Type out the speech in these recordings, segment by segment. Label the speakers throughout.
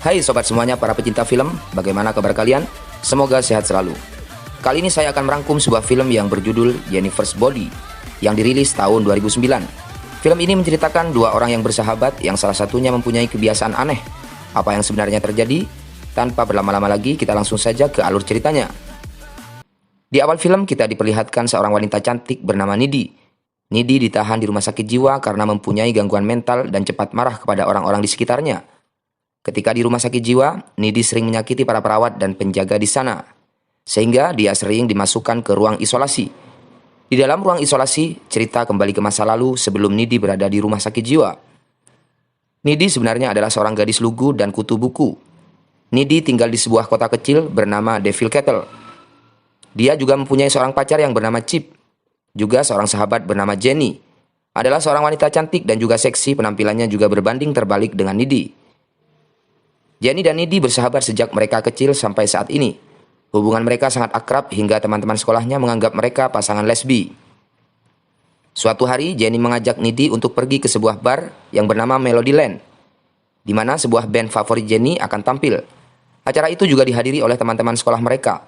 Speaker 1: Hai sobat semuanya para pecinta film, bagaimana kabar kalian? Semoga sehat selalu. Kali ini saya akan merangkum sebuah film yang berjudul Jennifer's Body yang dirilis tahun 2009. Film ini menceritakan dua orang yang bersahabat yang salah satunya mempunyai kebiasaan aneh. Apa yang sebenarnya terjadi? Tanpa berlama-lama lagi, kita langsung saja ke alur ceritanya. Di awal film kita diperlihatkan seorang wanita cantik bernama Nidi. Nidi ditahan di rumah sakit jiwa karena mempunyai gangguan mental dan cepat marah kepada orang-orang di sekitarnya. Ketika di rumah sakit jiwa, Nidi sering menyakiti para perawat dan penjaga di sana, sehingga dia sering dimasukkan ke ruang isolasi. Di dalam ruang isolasi, cerita kembali ke masa lalu sebelum Nidi berada di rumah sakit jiwa. Nidi sebenarnya adalah seorang gadis lugu dan kutu buku. Nidi tinggal di sebuah kota kecil bernama Devil Kettle. Dia juga mempunyai seorang pacar yang bernama Chip, juga seorang sahabat bernama Jenny. Adalah seorang wanita cantik dan juga seksi, penampilannya juga berbanding terbalik dengan Nidi. Jenny dan Nidi bersahabat sejak mereka kecil sampai saat ini. Hubungan mereka sangat akrab hingga teman-teman sekolahnya menganggap mereka pasangan lesbi. Suatu hari, Jenny mengajak Nidi untuk pergi ke sebuah bar yang bernama Melodyland, di mana sebuah band favorit Jenny akan tampil. Acara itu juga dihadiri oleh teman-teman sekolah mereka.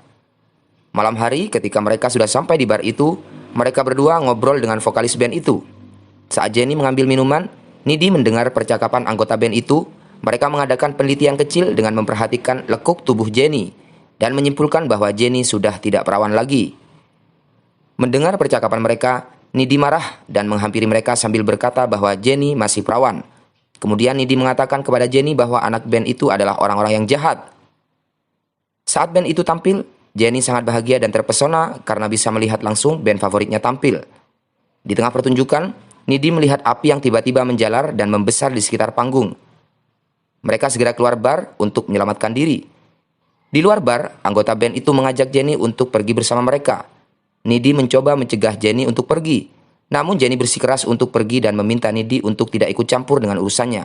Speaker 1: Malam hari, ketika mereka sudah sampai di bar itu, mereka berdua ngobrol dengan vokalis band itu. Saat Jenny mengambil minuman, Nidi mendengar percakapan anggota band itu. Mereka mengadakan penelitian kecil dengan memperhatikan lekuk tubuh Jenny dan menyimpulkan bahwa Jenny sudah tidak perawan lagi. Mendengar percakapan mereka, Nidi marah dan menghampiri mereka sambil berkata bahwa Jenny masih perawan. Kemudian Nidi mengatakan kepada Jenny bahwa anak band itu adalah orang-orang yang jahat. Saat band itu tampil, Jenny sangat bahagia dan terpesona karena bisa melihat langsung band favoritnya tampil. Di tengah pertunjukan, Nidi melihat api yang tiba-tiba menjalar dan membesar di sekitar panggung. Mereka segera keluar bar untuk menyelamatkan diri. Di luar bar, anggota band itu mengajak Jenny untuk pergi bersama mereka. Nidi mencoba mencegah Jenny untuk pergi. Namun Jenny bersikeras untuk pergi dan meminta Nidi untuk tidak ikut campur dengan urusannya.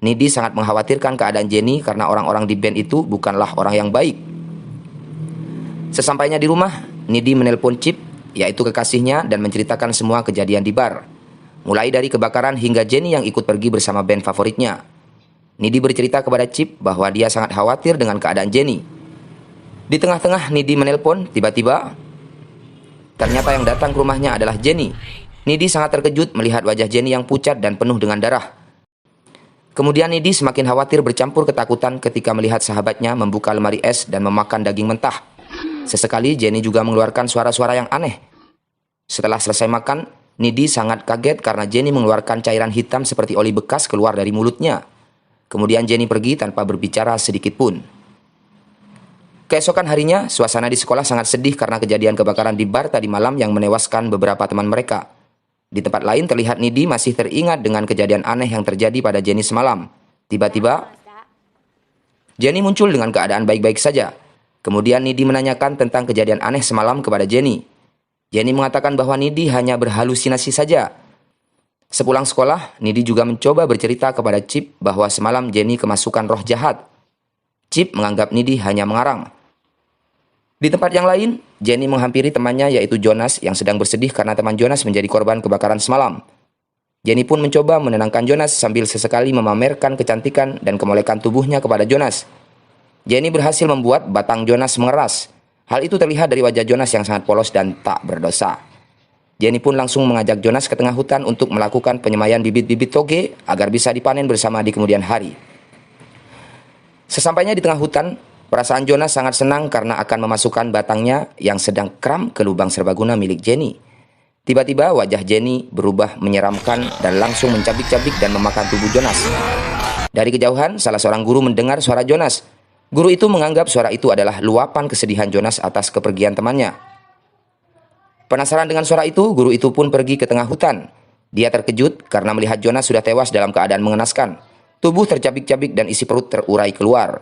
Speaker 1: Nidi sangat mengkhawatirkan keadaan Jenny karena orang-orang di band itu bukanlah orang yang baik. Sesampainya di rumah, Nidi menelpon Chip, yaitu kekasihnya, dan menceritakan semua kejadian di bar. Mulai dari kebakaran hingga Jenny yang ikut pergi bersama band favoritnya. Nidi bercerita kepada Chip bahwa dia sangat khawatir dengan keadaan Jenny. Di tengah-tengah Nidi menelpon, tiba-tiba ternyata yang datang ke rumahnya adalah Jenny. Nidi sangat terkejut melihat wajah Jenny yang pucat dan penuh dengan darah. Kemudian Nidi semakin khawatir bercampur ketakutan ketika melihat sahabatnya membuka lemari es dan memakan daging mentah. Sesekali Jenny juga mengeluarkan suara-suara yang aneh. Setelah selesai makan, Nidi sangat kaget karena Jenny mengeluarkan cairan hitam seperti oli bekas keluar dari mulutnya. Kemudian Jenny pergi tanpa berbicara sedikit pun. Keesokan harinya, suasana di sekolah sangat sedih karena kejadian kebakaran di bar tadi malam yang menewaskan beberapa teman mereka. Di tempat lain terlihat Nidi masih teringat dengan kejadian aneh yang terjadi pada Jenny semalam. Tiba-tiba, Jenny muncul dengan keadaan baik-baik saja. Kemudian Nidi menanyakan tentang kejadian aneh semalam kepada Jenny. Jenny mengatakan bahwa Nidi hanya berhalusinasi saja. Sepulang sekolah, Nidi juga mencoba bercerita kepada Chip bahwa semalam Jenny kemasukan roh jahat. Chip menganggap Nidi hanya mengarang. Di tempat yang lain, Jenny menghampiri temannya yaitu Jonas yang sedang bersedih karena teman Jonas menjadi korban kebakaran semalam. Jenny pun mencoba menenangkan Jonas sambil sesekali memamerkan kecantikan dan kemolekan tubuhnya kepada Jonas. Jenny berhasil membuat batang Jonas mengeras. Hal itu terlihat dari wajah Jonas yang sangat polos dan tak berdosa. Jenny pun langsung mengajak Jonas ke tengah hutan untuk melakukan penyemaian bibit-bibit toge agar bisa dipanen bersama di kemudian hari. Sesampainya di tengah hutan, perasaan Jonas sangat senang karena akan memasukkan batangnya yang sedang kram ke lubang serbaguna milik Jenny. Tiba-tiba wajah Jenny berubah menyeramkan dan langsung mencabik-cabik dan memakan tubuh Jonas. Dari kejauhan, salah seorang guru mendengar suara Jonas. Guru itu menganggap suara itu adalah luapan kesedihan Jonas atas kepergian temannya. Penasaran dengan suara itu, guru itu pun pergi ke tengah hutan. Dia terkejut karena melihat Jonas sudah tewas dalam keadaan mengenaskan. Tubuh tercabik-cabik dan isi perut terurai keluar.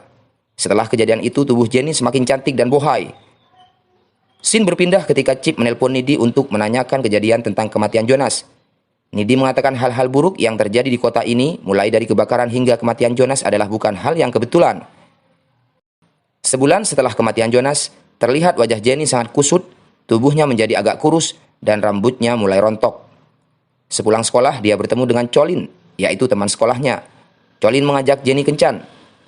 Speaker 1: Setelah kejadian itu, tubuh Jenny semakin cantik dan bohai. Scene berpindah ketika Chip menelpon Nidi untuk menanyakan kejadian tentang kematian Jonas. Nidi mengatakan hal-hal buruk yang terjadi di kota ini, mulai dari kebakaran hingga kematian Jonas adalah bukan hal yang kebetulan. Sebulan setelah kematian Jonas, terlihat wajah Jenny sangat kusut. Tubuhnya menjadi agak kurus dan rambutnya mulai rontok. Sepulang sekolah, dia bertemu dengan Colin, yaitu teman sekolahnya. Colin mengajak Jenny kencan.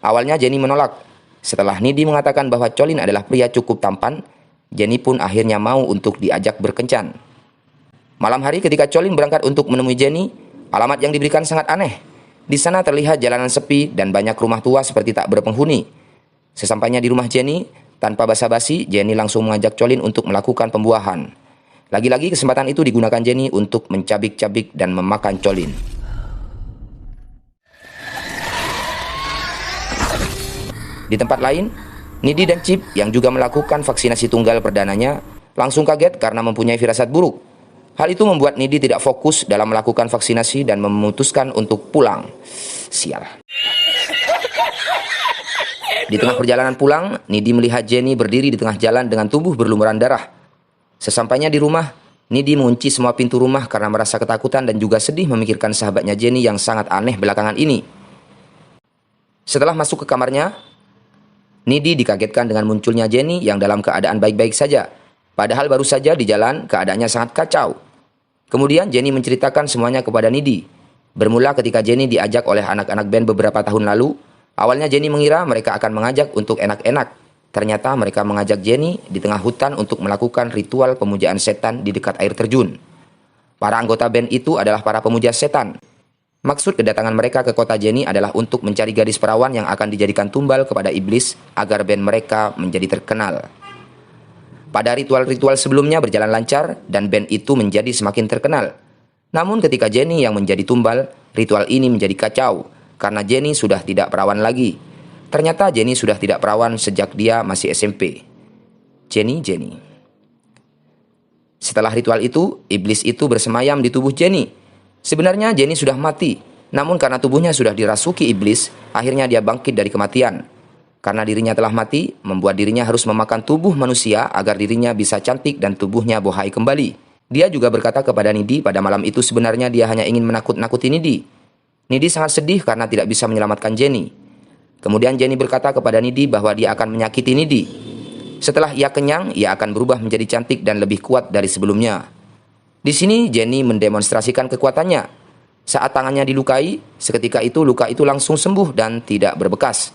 Speaker 1: Awalnya Jenny menolak. Setelah Nidi mengatakan bahwa Colin adalah pria cukup tampan, Jenny pun akhirnya mau untuk diajak berkencan. Malam hari ketika Colin berangkat untuk menemui Jenny, alamat yang diberikan sangat aneh. Di sana terlihat jalanan sepi dan banyak rumah tua seperti tak berpenghuni. Sesampainya di rumah Jenny, tanpa basa-basi, Jenny langsung mengajak Colin untuk melakukan pembuahan. Lagi-lagi kesempatan itu digunakan Jenny untuk mencabik-cabik dan memakan Colin. Di tempat lain, Nidi dan Chip yang juga melakukan vaksinasi tunggal perdananya langsung kaget karena mempunyai firasat buruk. Hal itu membuat Nidi tidak fokus dalam melakukan vaksinasi dan memutuskan untuk pulang. Sial. Di tengah perjalanan pulang, Nidi melihat Jenny berdiri di tengah jalan dengan tubuh berlumuran darah. Sesampainya di rumah, Nidi mengunci semua pintu rumah karena merasa ketakutan dan juga sedih memikirkan sahabatnya Jenny yang sangat aneh belakangan ini. Setelah masuk ke kamarnya, Nidi dikagetkan dengan munculnya Jenny yang dalam keadaan baik-baik saja. Padahal baru saja di jalan keadaannya sangat kacau. Kemudian Jenny menceritakan semuanya kepada Nidi. Bermula ketika Jenny diajak oleh anak-anak band beberapa tahun lalu. Awalnya Jenny mengira mereka akan mengajak untuk enak-enak. Ternyata mereka mengajak Jenny di tengah hutan untuk melakukan ritual pemujaan setan di dekat air terjun. Para anggota band itu adalah para pemuja setan. Maksud kedatangan mereka ke kota Jenny adalah untuk mencari gadis perawan yang akan dijadikan tumbal kepada iblis agar band mereka menjadi terkenal. Pada ritual-ritual sebelumnya berjalan lancar dan band itu menjadi semakin terkenal. Namun ketika Jenny yang menjadi tumbal, ritual ini menjadi kacau karena Jenny sudah tidak perawan lagi. Ternyata Jenny sudah tidak perawan sejak dia masih SMP. Jenny. Setelah ritual itu, iblis itu bersemayam di tubuh Jenny. Sebenarnya Jenny sudah mati, namun karena tubuhnya sudah dirasuki iblis, akhirnya dia bangkit dari kematian. Karena dirinya telah mati, membuat dirinya harus memakan tubuh manusia agar dirinya bisa cantik dan tubuhnya bohai kembali. Dia juga berkata kepada Nidi pada malam itu sebenarnya dia hanya ingin menakut-nakuti Nidi. Nidi sangat sedih karena tidak bisa menyelamatkan Jenny. Kemudian Jenny berkata kepada Nidi bahwa dia akan menyakiti Nidi. Setelah ia kenyang, ia akan berubah menjadi cantik dan lebih kuat dari sebelumnya. Di sini Jenny mendemonstrasikan kekuatannya. Saat tangannya dilukai, seketika itu luka itu langsung sembuh dan tidak berbekas.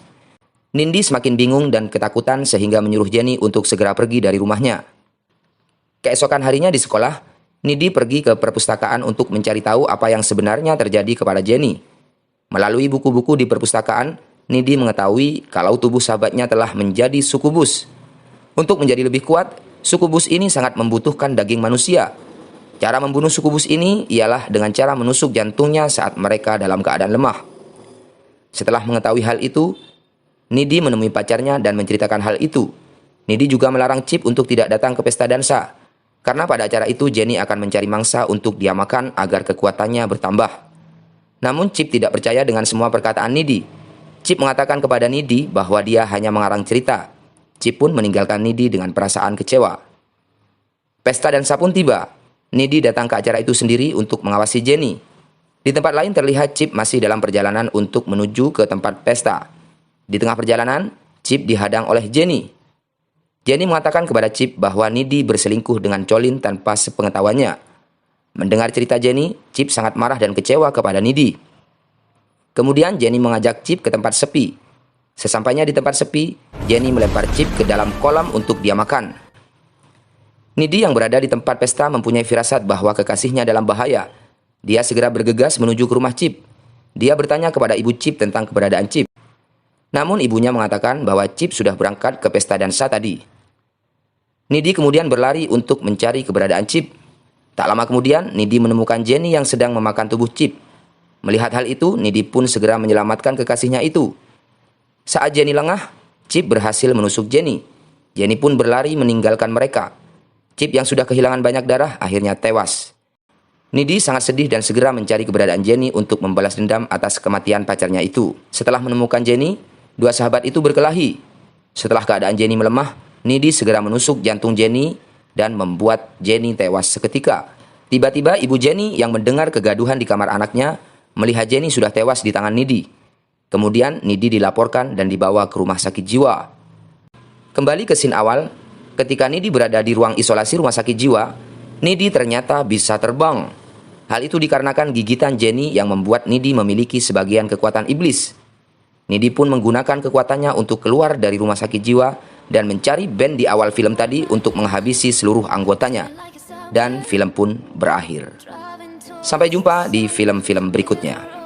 Speaker 1: Nindi semakin bingung dan ketakutan sehingga menyuruh Jenny untuk segera pergi dari rumahnya. Keesokan harinya di sekolah, Nindi pergi ke perpustakaan untuk mencari tahu apa yang sebenarnya terjadi kepada Jenny. Melalui buku-buku di perpustakaan, Nindi mengetahui kalau tubuh sahabatnya telah menjadi sukubus. Untuk menjadi lebih kuat, sukubus ini sangat membutuhkan daging manusia. Cara membunuh sukubus ini ialah dengan cara menusuk jantungnya saat mereka dalam keadaan lemah. Setelah mengetahui hal itu, Nidi menemui pacarnya dan menceritakan hal itu. Nidi juga melarang Chip untuk tidak datang ke pesta dansa, karena pada acara itu Jenny akan mencari mangsa untuk dia makan agar kekuatannya bertambah. Namun Chip tidak percaya dengan semua perkataan Nidi. Chip mengatakan kepada Nidi bahwa dia hanya mengarang cerita. Chip pun meninggalkan Nidi dengan perasaan kecewa. Pesta dansa pun tiba. Nidi datang ke acara itu sendiri untuk mengawasi Jenny. Di tempat lain terlihat Chip masih dalam perjalanan untuk menuju ke tempat pesta. Di tengah perjalanan, Chip dihadang oleh Jenny. Jenny mengatakan kepada Chip bahwa Nidi berselingkuh dengan Colin tanpa sepengetahuannya. Mendengar cerita Jenny, Chip sangat marah dan kecewa kepada Nidi. Kemudian Jenny mengajak Chip ke tempat sepi. Sesampainya di tempat sepi, Jenny melempar Chip ke dalam kolam untuk dia makan. Nidi yang berada di tempat pesta mempunyai firasat bahwa kekasihnya dalam bahaya. Dia segera bergegas menuju ke rumah Chip. Dia bertanya kepada ibu Chip tentang keberadaan Chip. Namun ibunya mengatakan bahwa Chip sudah berangkat ke pesta dansa tadi. Nidi kemudian berlari untuk mencari keberadaan Chip. Tak lama kemudian, Nidi menemukan Jenny yang sedang memakan tubuh Chip. Melihat hal itu, Nidi pun segera menyelamatkan kekasihnya itu. Saat Jenny lengah, Chip berhasil menusuk Jenny. Jenny pun berlari meninggalkan mereka. Chip yang sudah kehilangan banyak darah akhirnya tewas. Nidi sangat sedih dan segera mencari keberadaan Jenny untuk membalas dendam atas kematian pacarnya itu. Setelah menemukan Jenny, dua sahabat itu berkelahi. Setelah keadaan Jenny melemah, Nidi segera menusuk jantung Jenny dan membuat Jenny tewas seketika. Tiba-tiba ibu Jenny yang mendengar kegaduhan di kamar anaknya melihat Jenny sudah tewas di tangan Nidi. Kemudian Nidi dilaporkan dan dibawa ke rumah sakit jiwa. Kembali ke scene awal, ketika Nidi berada di ruang isolasi rumah sakit jiwa, Nidi ternyata bisa terbang. Hal itu dikarenakan gigitan Jenny yang membuat Nidi memiliki sebagian kekuatan iblis. Nidi pun menggunakan kekuatannya untuk keluar dari rumah sakit jiwa dan mencari band di awal film tadi untuk menghabisi seluruh anggotanya. Dan film pun berakhir. Sampai jumpa di film-film berikutnya.